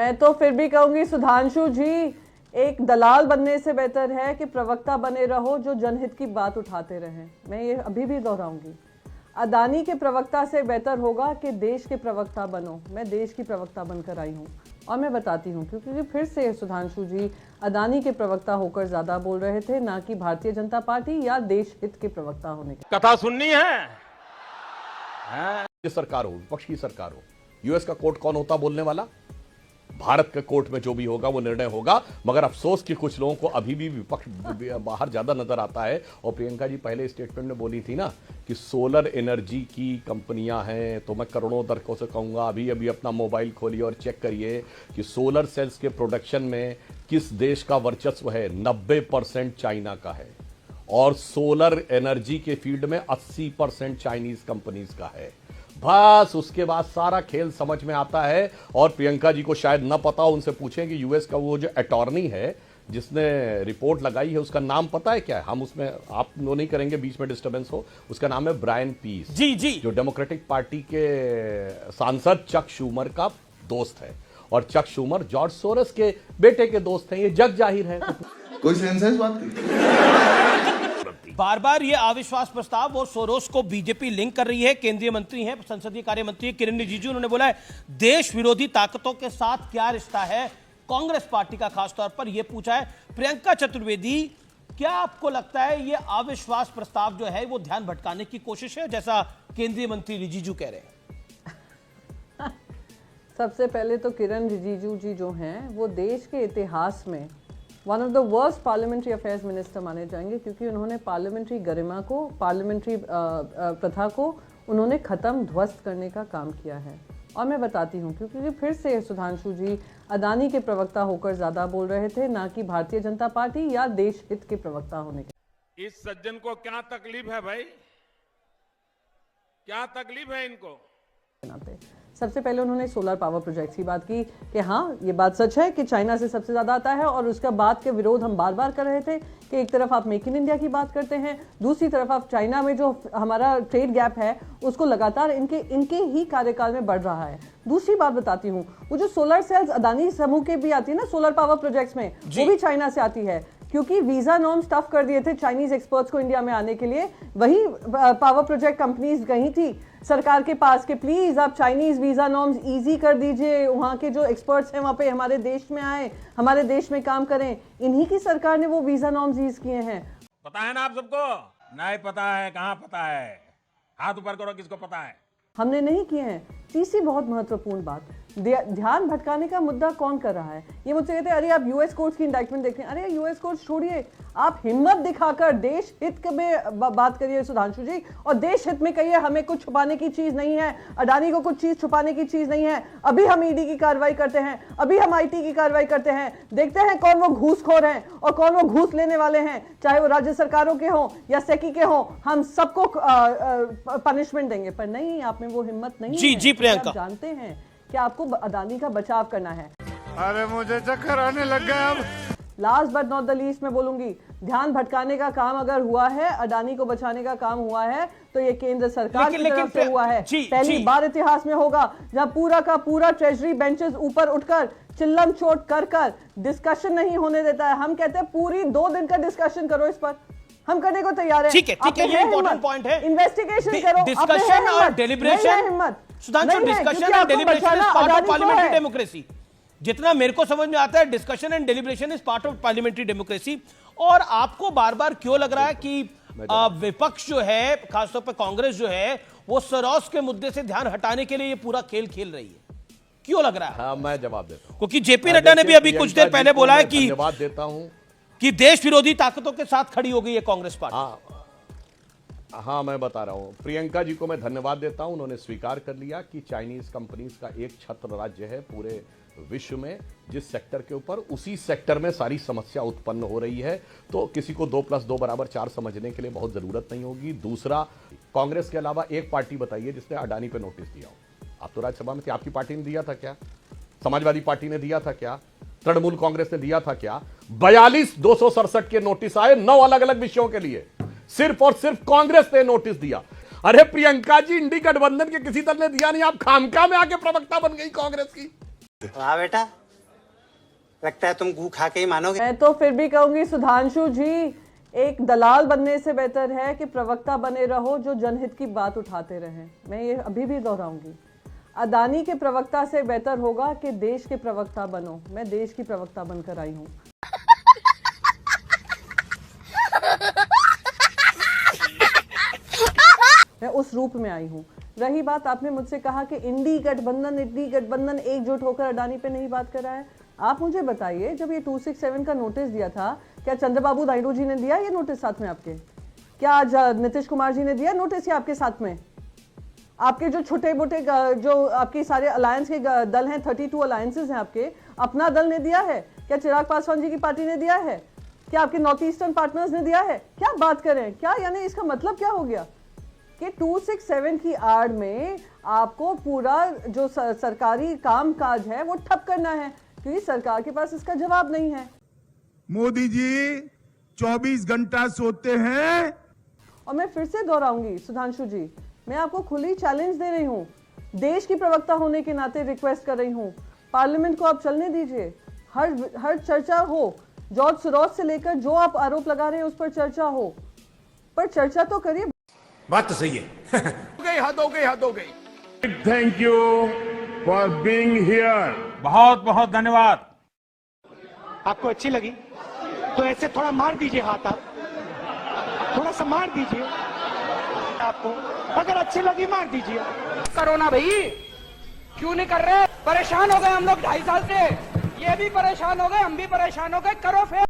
मैं तो फिर भी कहूंगी सुधांशु जी, एक दलाल बनने से बेहतर है कि प्रवक्ता बने रहो जो जनहित की बात उठाते रहें। मैं ये अभी भी दोहराऊंगी, अदानी के प्रवक्ता से बेहतर होगा कि देश के प्रवक्ता बनो। मैं देश की प्रवक्ता बनकर आई हूँ और मैं बताती हूँ, क्योंकि फिर से सुधांशु जी अदानी के प्रवक्ता होकर ज्यादा बोल रहे थे, ना कि भारतीय जनता पार्टी या देश हित के प्रवक्ता होने के। कथा सुननी है। सरकार हो, विपक्ष की सरकार हो, यूएस का कोर्ट कौन होता बोलने वाला? भारत के कोर्ट में जो भी होगा वो निर्णय होगा। मगर अफसोस कि कुछ लोगों को अभी भी विपक्ष बाहर ज्यादा नजर आता है। और प्रियंका जी पहले स्टेटमेंट में बोली थी ना कि सोलर एनर्जी की कंपनियां हैं, तो मैं करोड़ों दर्शकों से कहूंगा अभी अभी अपना मोबाइल खोलिए और चेक करिए कि सोलर सेल्स के प्रोडक्शन में किस देश का वर्चस्व है। 90% चाइना का है और सोलर एनर्जी के फील्ड में 80% चाइनीज कंपनीज का है। बस उसके बाद सारा खेल समझ में आता है। और प्रियंका जी को शायद न पता हो, उनसे पूछें कि यूएस का वो जो अटॉर्नी है जिसने रिपोर्ट लगाई है उसका नाम पता है क्या है? हम उसमें आप नो नहीं करेंगे, बीच में डिस्टर्बेंस हो। उसका नाम है ब्रायन पीस जी जी, जो डेमोक्रेटिक पार्टी के सांसद चक शूमर का दोस्त है। और चक शूमर जॉर्ज सोरस के बेटे के दोस्त हैं, ये जग जाहिर है। कोई सेंस है इस बात की? बार बार ये अविश्वास प्रस्ताव और सोरोस को बीजेपी लिंक कर रही है। केंद्रीय मंत्री हैं, संसदीय कार्य मंत्री किरण रिजिजू, उन्होंने बोला है देश विरोधी ताकतों के साथ क्या रिश्ता है कांग्रेस पार्टी का। खासतौर पर यह पूछा है प्रियंका चतुर्वेदी, क्या आपको लगता है ये अविश्वास प्रस्ताव जो है वो ध्यान भटकाने की कोशिश है, जैसा केंद्रीय मंत्री रिजिजू कह रहे हैं? सबसे पहले तो किरण रिजिजू जी जो हैं वो देश के इतिहास में one of the worst parliamentary affairs minister माने जाएंगे, क्योंकि उन्होंने पार्लियामेंट्री गरिमा को, पार्लियामेंट्री प्रथा को उन्होंने ख़त्म, ध्वस्त करने का काम किया है। और मैं बताती हूँ, क्योंकि फिर से सुधांशु जी अदानी के प्रवक्ता होकर ज़्यादा बोल रहे थे, ना कि भारतीय जनता पार्टी या देश हित के प्रवक्ता होने के। इस सज्जन को क्या तकलीफ है भाई, क्या तकलीफ है इनको? सबसे पहले उन्होंने सोलर पावर प्रोजेक्ट की बात की कि हाँ ये बात सच है कि चाइना से सबसे ज़्यादा आता है, और उसका बात के विरोध हम बार बार कर रहे थे कि एक तरफ आप मेक इन इंडिया की बात करते हैं, दूसरी तरफ आप चाइना में जो हमारा ट्रेड गैप है उसको लगातार इनके ही कार्यकाल में बढ़ रहा है। दूसरी बात बताती हूँ, वो जो सोलर सेल्स अदानी समूह के भी आती है ना सोलर पावर प्रोजेक्ट्स में, वो भी चाइना से आती है, क्योंकि वीजा नॉर्म्स टफ कर दिए थे चाइनीज एक्सपर्ट्स को इंडिया में आने के लिए। वही पावर प्रोजेक्ट कंपनीज गई थी सरकार के पास कि प्लीज आप चाइनीज वीजा नॉर्म्स इजी कर दीजिए, वहाँ के जो एक्सपर्ट्स हैं वहाँ पे हमारे देश में आए, हमारे देश में काम करें। इन्हीं की सरकार ने वो वीजा नॉर्म्स ईज किए हैं। पता है ना आप सबको? नहीं पता है? कहाँ पता है? हाथ ऊपर करो, किसको पता है? हमने नहीं किए हैं। तीसरी बहुत महत्वपूर्ण बात, ध्यान भटकाने का मुद्दा कौन कर रहा है? ये मुझसे कहते हैं अरे आप यूएस कोर्ट्स की इंडाइटमेंट देखें। अरे यूएस कोर्ट्स छोड़िए, आप हिम्मत दिखाकर देश हित में बात करिए सुधांशु जी, और देश हित में कहिए हमें कुछ छुपाने की चीज नहीं है, अडानी को कुछ चीज छुपाने की चीज नहीं है। अभी हम ईडी की कार्रवाई करते हैं, अभी हम आईटी की कार्रवाई करते हैं, देखते हैं कौन वो घूसखोर हैं और कौन वो घूस लेने वाले हैं, चाहे वो राज्य सरकारों के हों या सेकी के हों, हम सबको पनिशमेंट देंगे। पर नहीं, आप में वो हिम्मत नहीं जी, है। जी प्रियंका, आप जानते हैं कि आपको अदानी का बचाव करना है। अरे मुझे चक्कर आने लग गया। अब last but not the least मैं बोलूंगी, ध्यान भटकाने का काम अगर हुआ है, अडानी को बचाने का काम हुआ है, तो ये केंद्र सरकार की तरफ से हुआ है। पहली बार इतिहास में होगा जब पूरा का पूरा ट्रेजरी बेंचेस ऊपर उठकर चिल्लम चोट कर डिस्कशन नहीं होने देता है। हम कहते हैं पूरी 2 दिन का डिस्कशन करो इस पर, हम करने को तैयार है। ठीक है, ये इंपॉर्टेंट पॉइंट है। इन्वेस्टिगेशन करो, डिस्कशन और deliberation, Sudhanshu, discussion and deliberation is part of parliamentary democracy. जितना मेरे को समझ में आता है, discussion and deliberation is part of parliamentary democracy. और आपको बार बार क्यों लग रहा है कि विपक्ष जो है, खासतौर पर कांग्रेस जो है, वो सरोस के मुद्दे से ध्यान हटाने के लिए ये पूरा खेल खेल रही है? क्यों लग रहा है? हाँ, मैं जवाब देता हूं, क्योंकि जेपी नड्डा ने भी अभी कुछ देर पहले बोला है कि धन्यवाद देता हूं कि देश विरोधी ताकतों के साथ खड़ी हो गई है कांग्रेस पार्टी। हाँ, मैं बता रहा हूं, प्रियंका जी को मैं धन्यवाद देता हूं। उन्होंने स्वीकार कर लिया कि चाइनीज कंपनीज का एक छत्र राज्य है पूरे विश्व में, जिस सेक्टर के ऊपर उसी सेक्टर में सारी समस्या उत्पन्न हो रही है। तो किसी को 2 + 2 = 4 समझने के लिए बहुत जरूरत नहीं होगी। दूसरा, कांग्रेस के अलावा एक पार्टी बताइए जिसने अडानी पे नोटिस दिया हो। आप तो राज्यसभा में थे, आपकी पार्टी ने दिया था क्या? समाजवादी पार्टी ने दिया था क्या? तृणमूल कांग्रेस ने दिया था क्या? 42 267 के नोटिस आए 9 अलग अलग विषयों के लिए, सिर्फ और सिर्फ कांग्रेस ने नोटिस दिया। अरे प्रियंका जी, इंडी गठबंधन के किसी दल ने दिया नहीं, आप खामखा में आके प्रवक्ता बन गई कांग्रेस की। वाह बेटा, लगता है तुम गू खा के ही मानोगे। मैं तो फिर भी कहूंगी सुधांशु जी, एक दलाल बनने से बेहतर है कि प्रवक्ता बने रहो जो जनहित की बात उठाते रहें। मैं ये अभी भी दोहराऊंगी, अदानी के प्रवक्ता से बेहतर होगा कि देश के प्रवक्ता बनो। मैं देश की प्रवक्ता बनकर आई हूं। मैं उस रूप में आई हूं। रही बात, आपने मुझसे कहा कि इंडी गठबंधन एकजुट होकर अडानी पे नहीं बात कर रहा है। आप मुझे बताइए, जब ये 267 का नोटिस दिया था, क्या चंद्रबाबू नायडू जी ने दिया ये नोटिस साथ में आपके? क्या आज नीतीश कुमार जी ने दिया नोटिस या आपके साथ में? आपके जो छोटे मोटे जो आपके सारे अलायंस के दल हैं, 32 अलायंसेस हैं आपके, अपना दल ने दिया है? क्या चिराग पासवान जी की पार्टी ने दिया है? क्या आपके नॉर्थ ईस्टर्न पार्टनर्स ने दिया है? क्या बात करें, क्या यानी इसका मतलब क्या हो गया कि 267 की आड़ में आपको पूरा जो सरकारी कामकाज है वो ठप करना है, क्योंकि सरकार के पास इसका जवाब नहीं है। मोदी जी 24 घंटा सोते हैं। और मैं फिर से दोहराऊंगी सुधांशु जी, मैं आपको खुली चैलेंज दे रही हूं, देश की प्रवक्ता होने के नाते रिक्वेस्ट कर रही हूं, पार्लियामेंट को आप चलने दीजिए, हर चर्चा हो, जॉर्ज सोरोस से लेकर जो आप आरोप लगा रहे हैं उस पर चर्चा हो, पर चर्चा तो करिए। बात तो सही है। हद हो गई। Thank you for being here. बहुत बहुत धन्यवाद। आपको अच्छी लगी तो ऐसे थोड़ा मार दीजिए हाथ, आप थोड़ा सा मार दीजिए। आपको अगर अच्छी लगी मार दीजिए। करो ना भाई, क्यों नहीं कर रहे? परेशान हो गए हम लोग 2.5 साल से, ये भी परेशान हो गए, हम भी परेशान हो गए, करो फिर।